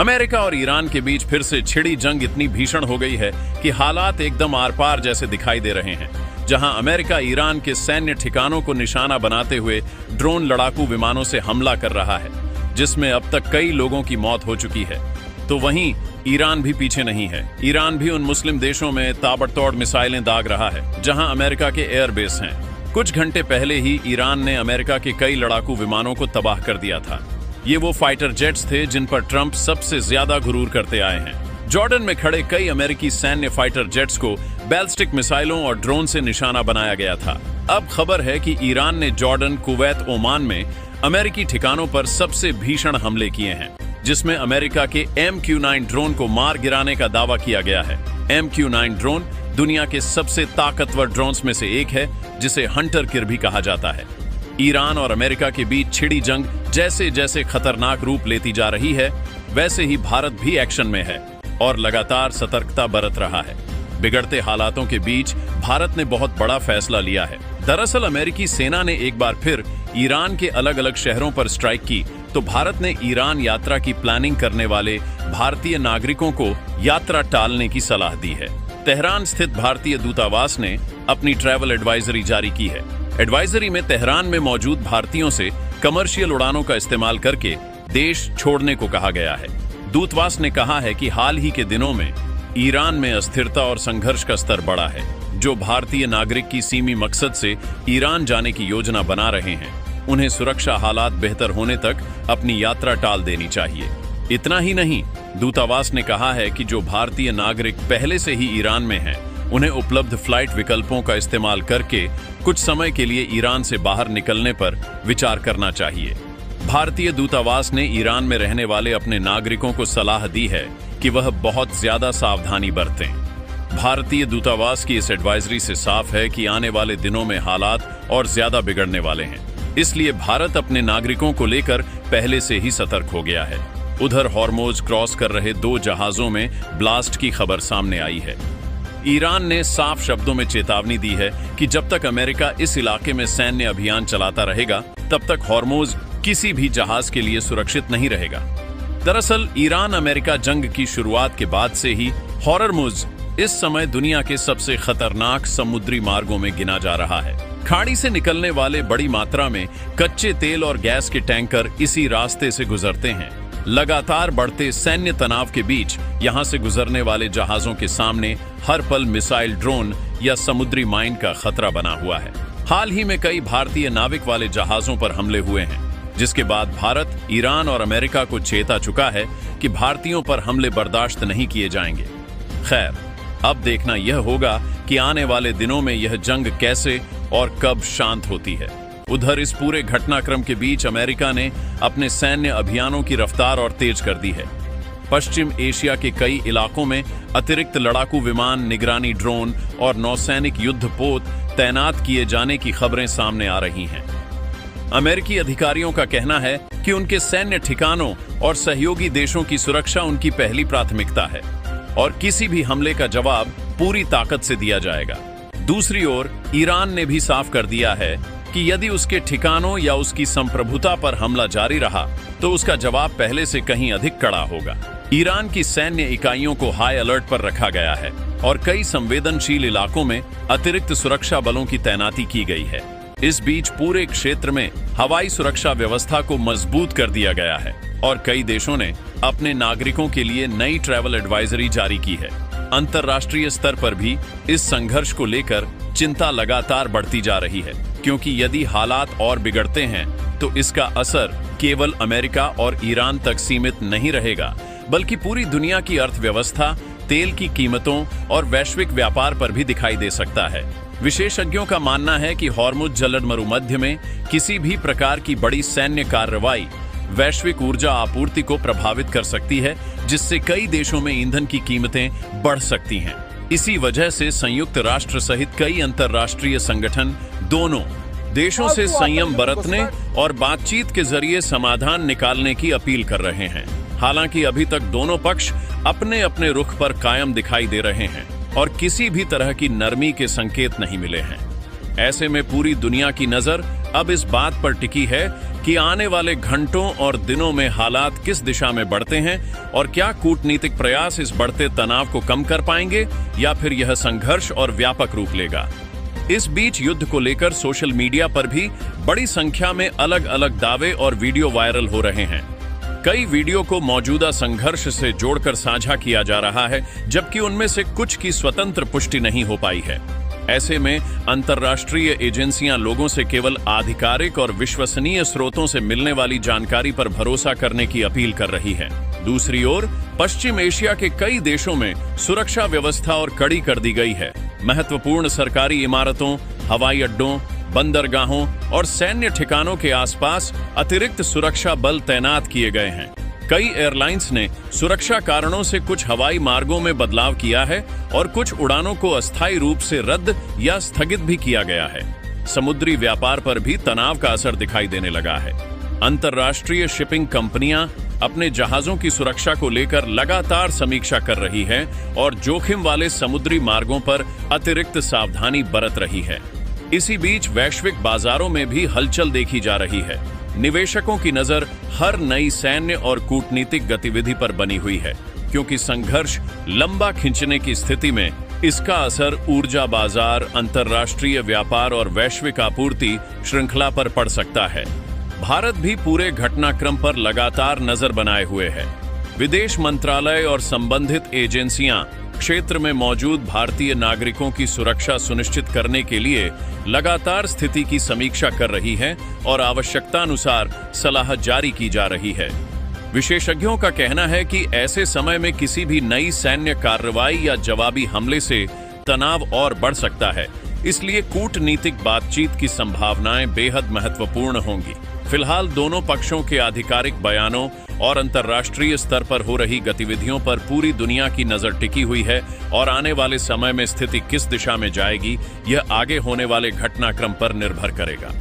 America और Iran के बीच फिर से छिड़ी जंग इतनी भीषण हो गई है कि हालात एकदम आर पार जैसे दिखाई दे रहे हैं। जहां अमेरिका ईरान के सैन्य ठिकानों को निशाना बनाते हुए ड्रोन लड़ाकू विमानों से हमला कर रहा है, जिसमें अब तक कई लोगों की मौत हो चुकी है, तो वहीं ईरान भी पीछे नहीं है। ईरान भी उन मुस्लिम देशों में ताबड़तोड़ मिसाइलें दाग रहा है जहां अमेरिका के एयरबेस हैं। कुछ घंटे पहले ही ईरान ने अमेरिका के कई लड़ाकू विमानों को तबाह कर दिया था। ये वो फाइटर जेट्स थे जिन पर ट्रंप सबसे ज्यादा गुरूर करते आए हैं। जॉर्डन में खड़े कई अमेरिकी सैन्य फाइटर जेट्स को बैलिस्टिक मिसाइलों और ड्रोन से निशाना बनाया गया था। अब खबर है कि ईरान ने जॉर्डन, कुवैत, ओमान में अमेरिकी ठिकानों पर सबसे भीषण हमले किए हैं, जिसमें अमेरिका के MQ-9 ड्रोन को मार गिराने का दावा किया गया है। MQ-9 ड्रोन दुनिया के सबसे ताकतवर ड्रोन्स में से एक है, जिसे हंटर किर भी कहा जाता है। ईरान और अमेरिका के बीच छिड़ी जंग जैसे जैसे खतरनाक रूप लेती जा रही है, वैसे ही भारत भी एक्शन में है और लगातार सतर्कता बरत रहा है। बिगड़ते हालातों के बीच भारत ने बहुत बड़ा फैसला लिया है। दरअसल अमेरिकी सेना ने एक बार फिर ईरान के अलग अलग शहरों पर स्ट्राइक की, तो भारत ने ईरान यात्रा की प्लानिंग करने वाले भारतीय नागरिकों को यात्रा टालने की सलाह दी है। तेहरान स्थित भारतीय दूतावास ने अपनी ट्रैवल एडवाइजरी जारी की है। एडवाइजरी में तेहरान में मौजूद भारतीयों से कमर्शियल उड़ानों का इस्तेमाल करके देश छोड़ने को कहा गया है। दूतावास ने कहा है कि हाल ही के दिनों में ईरान में अस्थिरता और संघर्ष का स्तर बढ़ा है। जो भारतीय नागरिक की सीमी मकसद से ईरान जाने की योजना बना रहे हैं, उन्हें सुरक्षा हालात बेहतर होने तक अपनी यात्रा टाल देनी चाहिए। इतना ही नहीं, दूतावास ने कहा है कि जो भारतीय नागरिक पहले से ही ईरान में हैं, उन्हें उपलब्ध फ्लाइट विकल्पों का इस्तेमाल करके कुछ समय के लिए ईरान से बाहर निकलने पर विचार करना चाहिए। भारतीय दूतावास ने ईरान में रहने वाले अपने नागरिकों को सलाह दी है कि वह बहुत ज्यादा सावधानी बरतें। भारतीय दूतावास की इस एडवाइजरी से साफ है कि आने वाले दिनों में हालात और ज्यादा बिगड़ने वाले हैं, इसलिए भारत अपने नागरिकों को लेकर पहले से ही सतर्क हो गया है। उधर हॉर्मोज क्रॉस कर रहे 2 जहाजों में ब्लास्ट की खबर सामने आई है। ईरान ने साफ शब्दों में चेतावनी दी है कि जब तक अमेरिका इस इलाके में सैन्य अभियान चलाता रहेगा, तब तक हॉर्मोज किसी भी जहाज के लिए सुरक्षित नहीं रहेगा। दरअसल ईरान अमेरिका जंग की शुरुआत के बाद से ही हॉर्मुज इस समय दुनिया के सबसे खतरनाक समुद्री मार्गों में गिना जा रहा है। खाड़ी से निकलने वाले बड़ी मात्रा में कच्चे तेल और गैस के टैंकर इसी रास्ते से गुजरते हैं। लगातार बढ़ते सैन्य तनाव के बीच यहां से गुजरने वाले जहाजों के सामने हर पल मिसाइल, ड्रोन या समुद्री माइन का खतरा बना हुआ है। हाल ही में कई भारतीय नाविक वाले जहाजों पर हमले हुए हैं, जिसके बाद भारत, ईरान और अमेरिका को चेता चुका है कि भारतीयों पर हमले बर्दाश्त नहीं किए जाएंगे। खैर, अब देखना यह होगा कि आने वाले दिनों में यह जंग कैसे और कब शांत होती है। उधर इस पूरे घटनाक्रम के बीच अमेरिका ने अपने सैन्य अभियानों की रफ्तार और तेज कर दी है। पश्चिम एशिया के कई इलाकों में अतिरिक्त लड़ाकू विमान, निगरानी ड्रोन और नौसैनिक युद्धपोत तैनात किए जाने की खबरें सामने आ रही हैं। अमेरिकी अधिकारियों का कहना है कि उनके सैन्य ठिकानों और सहयोगी देशों की सुरक्षा उनकी पहली प्राथमिकता है और किसी भी हमले का जवाब पूरी ताकत से दिया जाएगा। दूसरी ओर ईरान ने भी साफ कर दिया है कि यदि उसके ठिकानों या उसकी संप्रभुता पर हमला जारी रहा, तो उसका जवाब पहले से कहीं अधिक कड़ा होगा। ईरान की सैन्य इकाइयों को हाई अलर्ट पर रखा गया है और कई संवेदनशील इलाकों में अतिरिक्त सुरक्षा बलों की तैनाती की गई है। इस बीच पूरे क्षेत्र में हवाई सुरक्षा व्यवस्था को मजबूत कर दिया गया है और कई देशों ने अपने नागरिकों के लिए नई ट्रैवल एडवाइजरी जारी की है। अंतर्राष्ट्रीय स्तर पर भी इस संघर्ष को लेकर चिंता लगातार बढ़ती जा रही है, क्योंकि यदि हालात और बिगड़ते हैं तो इसका असर केवल अमेरिका और ईरान तक सीमित नहीं रहेगा, बल्कि पूरी दुनिया की अर्थव्यवस्था, तेल की कीमतों और वैश्विक व्यापार पर भी दिखाई दे सकता है। विशेषज्ञों का मानना है कि हॉर्मुज जलद मरुमध्य में किसी भी प्रकार की बड़ी सैन्य कार्रवाई वैश्विक ऊर्जा आपूर्ति को प्रभावित कर सकती है, जिससे कई देशों में ईंधन की कीमतें बढ़ सकती हैं। इसी वजह से संयुक्त राष्ट्र सहित कई अंतर्राष्ट्रीय संगठन दोनों देशों से संयम बरतने और बातचीत के जरिए समाधान निकालने की अपील कर रहे हैं। हालांकि अभी तक दोनों पक्ष अपने अपने रुख पर कायम दिखाई दे रहे हैं और किसी भी तरह की नरमी के संकेत नहीं मिले हैं। ऐसे में पूरी दुनिया की नजर अब इस बात पर टिकी है कि आने वाले घंटों और दिनों में हालात किस दिशा में बढ़ते हैं और क्या कूटनीतिक प्रयास इस बढ़ते तनाव को कम कर पाएंगे या फिर यह संघर्ष और व्यापक रूप लेगा। इस बीच युद्ध को लेकर सोशल मीडिया पर भी बड़ी संख्या में अलग अलग दावे और वीडियो वायरल हो रहे हैं। कई वीडियो को मौजूदा संघर्ष से जोड़कर साझा किया जा रहा है, जबकि उनमें से कुछ की स्वतंत्र पुष्टि नहीं हो पाई है। ऐसे में अंतर्राष्ट्रीय एजेंसियां लोगों से केवल आधिकारिक और विश्वसनीय स्रोतों से मिलने वाली जानकारी पर भरोसा करने की अपील कर रही हैं। दूसरी ओर पश्चिम एशिया के कई देशों में सुरक्षा व्यवस्था और कड़ी कर दी गई है। महत्वपूर्ण सरकारी इमारतों, हवाई अड्डों, बंदरगाहों और सैन्य ठिकानों के आसपास अतिरिक्त सुरक्षा बल तैनात किए गए हैं। कई एयरलाइंस ने सुरक्षा कारणों से कुछ हवाई मार्गों में बदलाव किया है और कुछ उड़ानों को अस्थायी रूप से रद्द या स्थगित भी किया गया है। समुद्री व्यापार पर भी तनाव का असर दिखाई देने लगा है। अंतर्राष्ट्रीय शिपिंग कंपनियां अपने जहाजों की सुरक्षा को लेकर लगातार समीक्षा कर रही है और जोखिम वाले समुद्री मार्गों पर अतिरिक्त सावधानी बरत रही है। इसी बीच वैश्विक बाजारों में भी हलचल देखी जा रही है। निवेशकों की नजर हर नई सैन्य और कूटनीतिक गतिविधि पर बनी हुई है, क्योंकि संघर्ष लंबा खिंचने की स्थिति में इसका असर ऊर्जा बाजार, अंतर्राष्ट्रीय व्यापार और वैश्विक आपूर्ति श्रृंखला पर पड़ सकता है। भारत भी पूरे घटनाक्रम पर लगातार नजर बनाए हुए है। विदेश मंत्रालय और संबंधित एजेंसियां क्षेत्र में मौजूद भारतीय नागरिकों की सुरक्षा सुनिश्चित करने के लिए लगातार स्थिति की समीक्षा कर रही है और आवश्यकतानुसार सलाह जारी की जा रही है। विशेषज्ञों का कहना है कि ऐसे समय में किसी भी नई सैन्य कार्रवाई या जवाबी हमले से तनाव और बढ़ सकता है, इसलिए कूटनीतिक बातचीत की संभावनाएं बेहद महत्वपूर्ण होंगी। फिलहाल दोनों पक्षों के आधिकारिक बयानों और अंतर्राष्ट्रीय स्तर पर हो रही गतिविधियों पर पूरी दुनिया की नजर टिकी हुई है और आने वाले समय में स्थिति किस दिशा में जाएगी, यह आगे होने वाले घटनाक्रम पर निर्भर करेगा।